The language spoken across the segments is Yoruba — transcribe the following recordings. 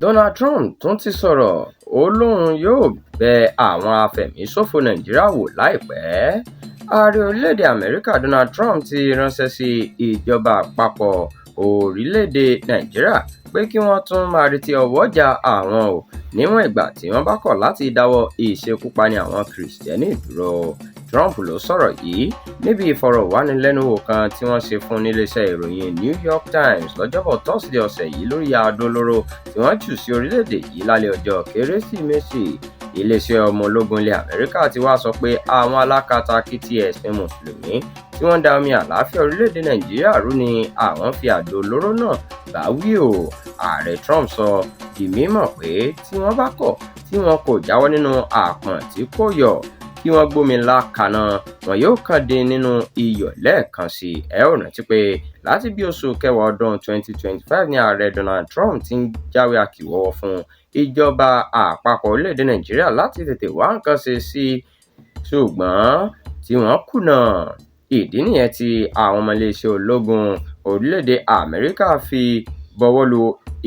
Donald Trump tún ti sọ̀rọ̀, ó lóun yóò bẹ àwọn afẹ̀míṣòfò Nàìjíríà wò láìpẹ́. Ààrẹ orílẹ̀-èdè Amẹ́ríkà Donald Trump ti ránṣẹ́ sí ìjọba àpapọ̀ orílẹ̀-èdè Nàìjíríà pé kí wọ́n tún máa retí ọwọ́jà àwọn o níwọ̀n ìgbà tí wọ́n bá kọ̀ láti dáwọ́ ìṣekúpani àwọn Kìrìsìtẹ́nì dúró. Trump ló sọ̀rọ̀ yìí níbi ìfọ̀rọ̀wánilẹ́nuwò kan tí wọ́n ṣe fún níléeṣẹ́ ìròyìn New York Times lọ́jọ́bọ̀ Tọ́sídẹ̀ẹ́ ọ̀sẹ̀ yìí lórí àdó olóró tí wọ́n jù sí orílẹ̀-èdè yìí lálẹ́ ọjọ́ Kérésìmesì. Iléeṣẹ́ ọmọ ológun ilẹ̀ Amẹ́ríkà ti wá sọ pé àwọn alákatakítí ẹ̀sìn Mùsùlùmí tí wọ́n da omi àlàáfíà orílẹ̀-èdè Nàìjíríà rú ni àwọn fi àdó olóró náà bá wí o. Ààrẹ Trump sọ di mímọ̀ pé tí wọ́n bá kọ̀ tí wọn kò jáwọ́ nínú àpọ̀n tí kò yọ kí wọ́n gbómi ńlá kaná, wọn yóò kàn dín nínú iyọ̀ lẹ́ẹ̀kan sí i. Ẹ ó rántí pé láti bí oṣù kẹwàá ọdún 2025 ni ààrẹ Donald Trump ti ń jáwé akíwọ́wọ́ fún ìjọba àpapọ̀ orílẹ̀-èdè Nàìjíríà láti tètè wá nǹkan ṣe sí i, ṣùgbọ́n tí wọ́n kùnà. Ìdí nìyẹn tí àwọn ọmọ iléeṣẹ́ ológun orílẹ̀-èdè Amẹ́ríkà fi bọwọ́ lu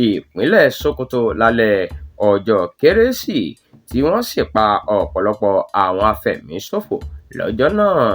ìpínlẹ̀ Sokoto lálẹ́ ọjọ́ Kérésì tí wọ́n sì pa ọ̀pọ̀lọpọ̀ àwọn afẹ̀míṣòfò lọ́jọ́ náà.